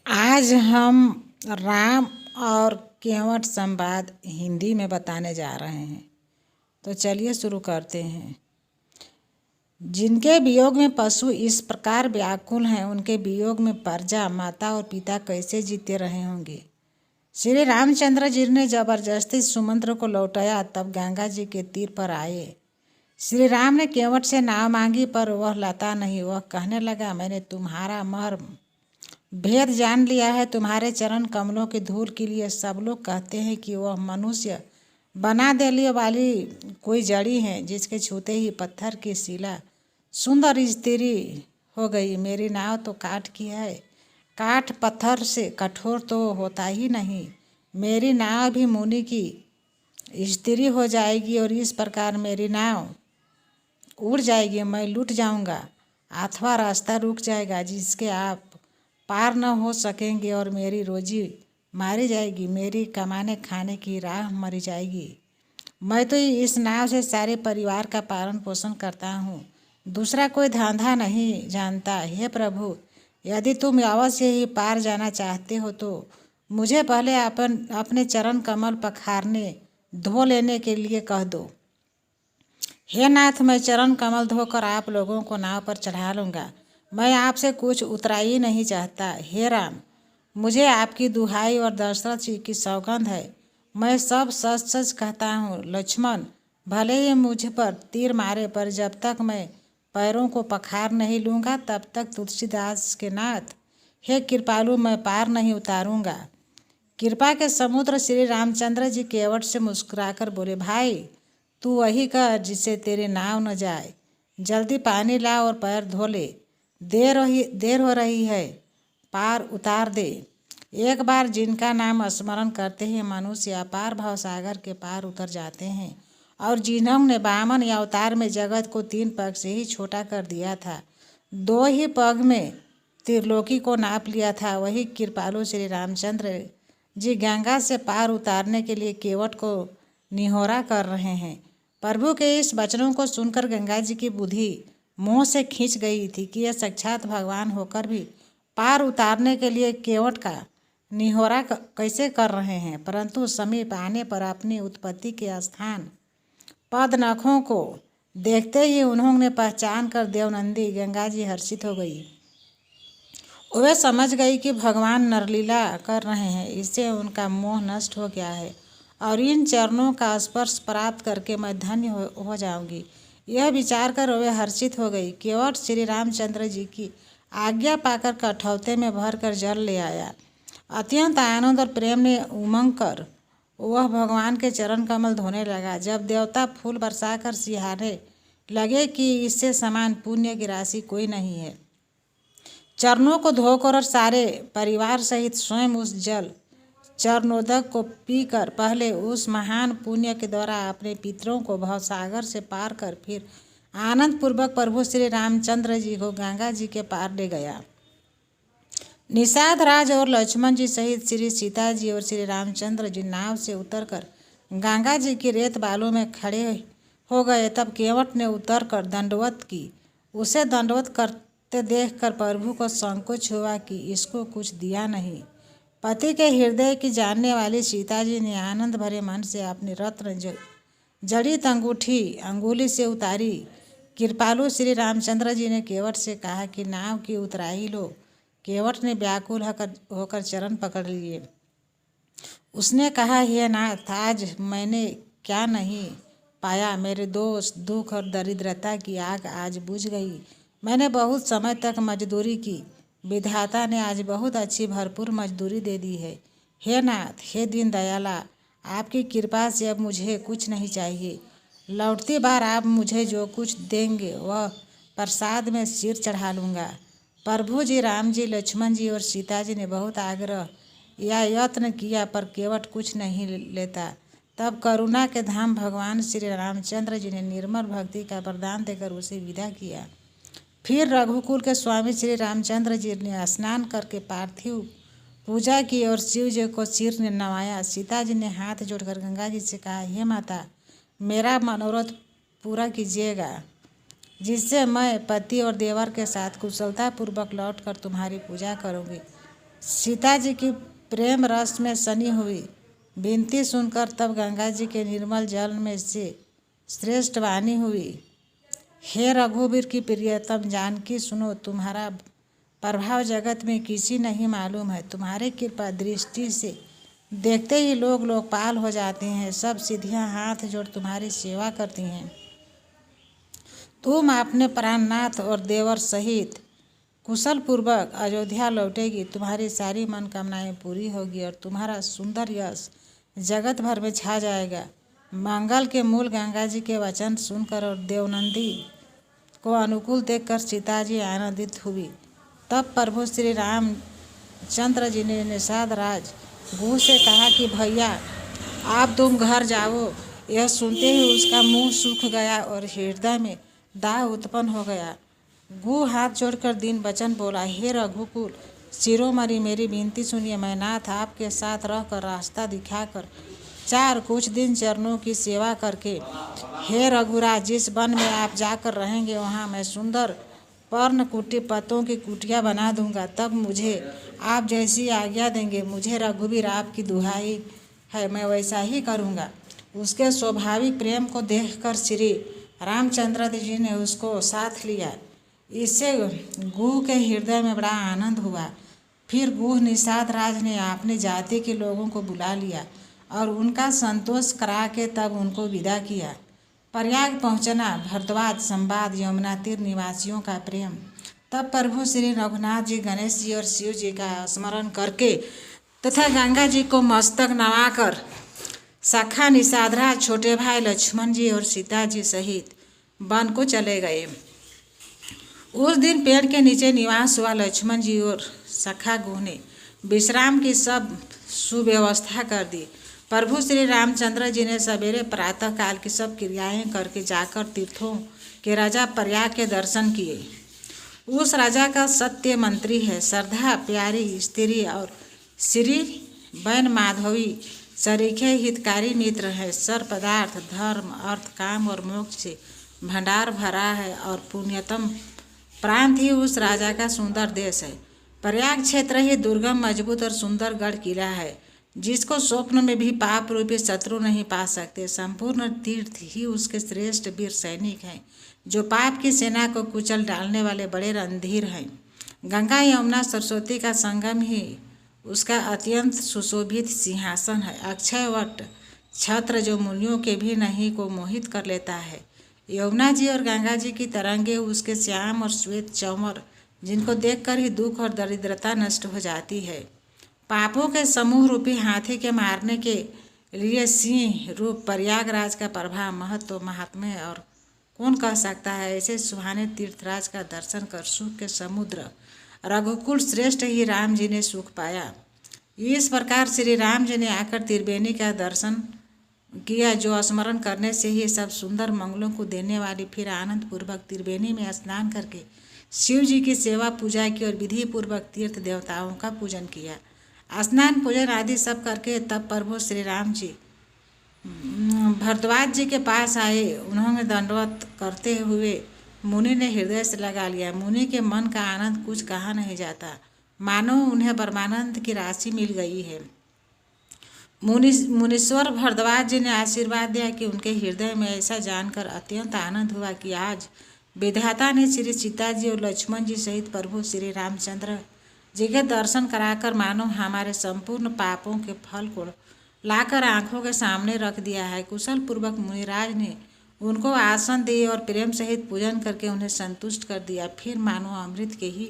आज हम राम और केवट संवाद हिंदी में बताने जा रहे हैं। तो चलिए शुरू करते हैं। जिनके वियोग में पशु इस प्रकार व्याकुल हैं, उनके वियोग में प्रजा, माता और पिता कैसे जीते रहे होंगे। श्री रामचंद्र जी ने जबरदस्ती सुमंत्र को लौटाया, तब गंगा जी के तीर पर आए। श्री राम ने केवट से नाव मांगी, पर वह लाता नहीं। वह कहने लगा, मैंने तुम्हारा मर्म भेद जान लिया है। तुम्हारे चरण कमलों की धूल के लिए सब लोग कहते हैं कि वह मनुष्य बना देने वाली कोई जड़ी है, जिसके छूते ही पत्थर की शिला सुंदर स्त्री हो गई। मेरी नाव तो काठ की है, काठ पत्थर से कठोर तो होता ही नहीं। मेरी नाव भी मुनि की स्त्री हो जाएगी और इस प्रकार मेरी नाव उड़ जाएगी। मैं लुट जाऊंगा अथवा रास्ता रुक जाएगा, जिसके आप पार न हो सकेंगे और मेरी रोजी मारी जाएगी। मेरी कमाने खाने की राह मरी जाएगी। मैं तो इस नाव से सारे परिवार का पालन पोषण करता हूँ, दूसरा कोई धंधा नहीं जानता। हे प्रभु, यदि तुम अवश्य ही पार जाना चाहते हो तो मुझे पहले अपने चरण कमल पखारने धो लेने के लिए कह दो। हे नाथ, मैं चरण कमल धोकर आप लोगों को नाव पर चढ़ा लूँगा। मैं आपसे कुछ उतराई नहीं चाहता। हे राम, मुझे आपकी दुहाई और दशरथ जी की सौगंध है, मैं सब सच सच कहता हूँ। लक्ष्मण, भले ही मुझ पर तीर मारे, पर जब तक मैं पैरों को पखार नहीं लूँगा तब तक तुलसीदास के नाथ, हे कृपालु, मैं पार नहीं उतारूँगा। कृपा के समुद्र श्री रामचंद्र जी केवट से मुस्कुराकर बोले, भाई तू वही कर जिससे तेरी नाव न जाए। जल्दी पानी ला और पैर धो ले। देर हो रही है, पार उतार दे। एक बार जिनका नाम स्मरण करते ही मनुष्य अपार भाव सागर के पार उतर जाते हैं, और जिन्होंने वामन या अवतार में जगत को 3 पग से ही छोटा कर दिया था, 2 ही पग में त्रिलोकी को नाप लिया था, वही कृपालु श्री रामचंद्र जी गंगा से पार उतारने के लिए केवट को निहोरा कर रहे हैं। प्रभु के इस वचनों को सुनकर गंगा जी की बुद्धि मुँह से खींच गई थी कि यह साक्षात भगवान होकर भी पार उतारने के लिए केवट का निहोरा कैसे कर रहे हैं। परंतु समीप आने पर अपनी उत्पत्ति के स्थान पद नखों को देखते ही उन्होंने पहचान कर देवनंदी गंगा जी हर्षित हो गई। वे समझ गई कि भगवान नरलीला कर रहे हैं, इससे उनका मोह नष्ट हो गया है और इन चरणों का स्पर्श प्राप्त करके मैं धन्य हो जाऊंगी। यह विचार कर वे हर्षित हो गई। केवट श्री रामचंद्र जी की आज्ञा पाकर कठौते में भरकर जल ले आया। अत्यंत आनंद और प्रेम ने उमंग कर वह भगवान के चरण कमल धोने लगा। जब देवता फूल बरसाकर सिहारे लगे कि इससे समान पुण्य की राशि कोई नहीं है, चरणों को धोकर और सारे परिवार सहित स्वयं उस जल चरणोदक को पीकर पहले उस महान पुण्य के द्वारा अपने पितरों को भवसागर से पार कर फिर आनंद पूर्वक प्रभु श्री रामचंद्र जी को गंगा जी के पार ले गया। निषाद राज और लक्ष्मण जी सहित श्री सीता जी और श्री रामचंद्र जी नाव से उतरकर गंगा जी की रेत बालू में खड़े हो गए। तब केवट ने उतरकर दंडवत की। उसे दंडवत करते देखकर प्रभु को संकोच हुआ कि इसको कुछ दिया नहीं। पति के हृदय की जानने वाली सीता जी ने आनंद भरे मन से अपनी रत्न जड़ित अंगूठी अंगुली से उतारी। कृपालु श्री रामचंद्र जी ने केवट से कहा कि नाव की उतराई लो। केवट ने व्याकुल होकर चरण पकड़ लिए। उसने कहा, हे नाथ, आज मैंने क्या नहीं पाया। मेरे दोष, दुख और दरिद्रता की आग आज बुझ गई। मैंने बहुत समय तक मजदूरी की, विधाता ने आज बहुत अच्छी भरपूर मजदूरी दे दी है। हे नाथ, हे दीन दयाला, आपकी कृपा से अब मुझे कुछ नहीं चाहिए। लौटती बार आप मुझे जो कुछ देंगे वह प्रसाद में सिर चढ़ा लूँगा। प्रभु जी, राम जी, लक्ष्मण जी और सीता जी ने बहुत आग्रह या यत्न किया, पर केवट कुछ नहीं लेता। तब करुणा के धाम भगवान श्री रामचंद्र जी ने निर्मल भक्ति का वरदान देकर उसे विदा किया। फिर रघुकुल के स्वामी श्री रामचंद्र जी ने स्नान करके पार्थिव पूजा की और शिव जी को सिर ने नवाया। सीता जी ने हाथ जोड़कर गंगा जी से कहा, हे माता, मेरा मनोरथ पूरा कीजिएगा, जिससे मैं पति और देवर के साथ कुशलतापूर्वक लौटकर तुम्हारी पूजा करूँगी। सीता जी की प्रेम रस में सनी हुई विनती सुनकर तब गंगा जी के निर्मल जल में से श्रेष्ठ वाणी हुई, हे रघुवीर की प्रियतम जानकी सुनो, तुम्हारा प्रभाव जगत में किसी नहीं मालूम है। तुम्हारे कृपा दृष्टि से देखते ही लोग लोकपाल हो जाते हैं। सब सिद्धियां हाथ जोड़ तुम्हारी सेवा करती हैं। तुम अपने प्राणनाथ और देवर सहित कुशल पूर्वक अयोध्या लौटेगी। तुम्हारी सारी मनोकामनाएं पूरी होगी और तुम्हारा सुंदर यश जगत भर में छा जाएगा। मंगल के मूल गंगा जी के वचन सुनकर और देवनंदी को अनुकूल देखकर सीता जी आनंदित हुई। तब प्रभु श्री रामचंद्र जी ने निषाद राज गुह से कहा कि भैया आप तुम घर जाओ। यह सुनते ही उसका मुंह सूख गया और हृदय में दाह उत्पन्न हो गया। गु हाथ जोड़कर दीन वचन बोला, हे रघुकुल शिरोमणि, मेरी विनती सुनिए। मैं नाथ आपके साथ रहकर रास्ता दिखाकर चार कुछ दिन चरणों की सेवा करके, हे रघुराज, जिस वन में आप जाकर रहेंगे वहाँ मैं सुंदर पर्ण कुटी पत्तों की कुटिया बना दूंगा। तब मुझे आप जैसी आज्ञा देंगे। मुझे रघुवीर आपकी दुहाई है, मैं वैसा ही करूँगा। उसके स्वाभाविक प्रेम को देखकर श्री रामचंद्र जी ने उसको साथ लिया। इससे गुह के हृदय में बड़ा आनंद हुआ। फिर गुह निषाद राज ने अपने जाति के लोगों को बुला लिया और उनका संतोष करा के तब उनको विदा किया। प्रयाग पहुंचना, भरद्वाज संवाद, यमुना तीर निवासियों का प्रेम। तब प्रभु श्री रघुनाथ जी गणेश जी और शिव जी का स्मरण करके तथा गंगा जी को मस्तक नवाकर सखा निषादराज, छोटे भाई लक्ष्मण जी और सीता जी सहित वन को चले गए। उस दिन पेड़ के नीचे निवास हुआ। लक्ष्मण जी और सखा गुह ने विश्राम की सब सुव्यवस्था कर दी। प्रभु श्री रामचंद्र जी ने सवेरे प्रातः काल की सब क्रियाएं करके जाकर तीर्थों के राजा प्रयाग के दर्शन किए। उस राजा का सत्य मंत्री है, श्रद्धा प्यारी स्त्री और श्री बैन माधवी सरीखे हितकारी मित्र है। सर पदार्थ धर्म अर्थ काम और मोक्ष से भंडार भरा है और पुण्यतम प्रांत ही उस राजा का सुंदर देश है। प्रयाग क्षेत्र ही दुर्गम मजबूत और सुंदर गढ़ किला है, जिसको स्वप्न में भी पाप रूपी शत्रु नहीं पा सकते। संपूर्ण तीर्थ ही उसके श्रेष्ठ वीर सैनिक हैं, जो पाप की सेना को कुचल डालने वाले बड़े रणधीर हैं। गंगा यमुना सरस्वती का संगम ही उसका अत्यंत सुशोभित सिंहासन है। अक्षय वट छत्र जो मुनियों के भी नहीं को मोहित कर लेता है। यमुना जी और गंगा जी की तरंगे उसके श्याम और श्वेत चौमर, जिनको देखकर ही दुख और दरिद्रता नष्ट हो जाती है। पापों के समूह रूपी हाथी के मारने के लिए सिंह रूप प्रयागराज का प्रभाव महत्व महात्म्य और कौन कह सकता है। ऐसे सुहाने तीर्थराज का दर्शन कर सुख के समुद्र रघुकुल श्रेष्ठ ही राम जी ने सुख पाया। इस प्रकार श्री राम जी ने आकर त्रिवेणी का दर्शन किया, जो स्मरण करने से ही सब सुंदर मंगलों को देने वाली। फिर आनंद पूर्वक त्रिवेणी में स्नान करके शिव जी की सेवा पूजा की और विधि पूर्वक तीर्थ देवताओं का पूजन किया। स्नान पूजन आदि सब करके तब प्रभु श्री राम जी भरद्वाज जी के पास आए। उन्होंने दंडवत करते हुए मुनि ने हृदय से लगा लिया। मुनि के मन का आनंद कुछ कहा नहीं जाता, मानो उन्हें परमानंद की राशि मिल गई है। मुनीश्वर भरद्वाज जी ने आशीर्वाद दिया कि उनके हृदय में ऐसा जानकर अत्यंत आनंद हुआ कि आज विधाता ने श्री सीता जी और लक्ष्मण जी सहित प्रभु श्री रामचंद्र जी के दर्शन कराकर मानो हमारे संपूर्ण पापों के फल को लाकर आंखों के सामने रख दिया है। कुशल पूर्वक मुनिराज ने उनको आसन दिए और प्रेम सहित पूजन करके उन्हें संतुष्ट कर दिया। फिर मानो अमृत के ही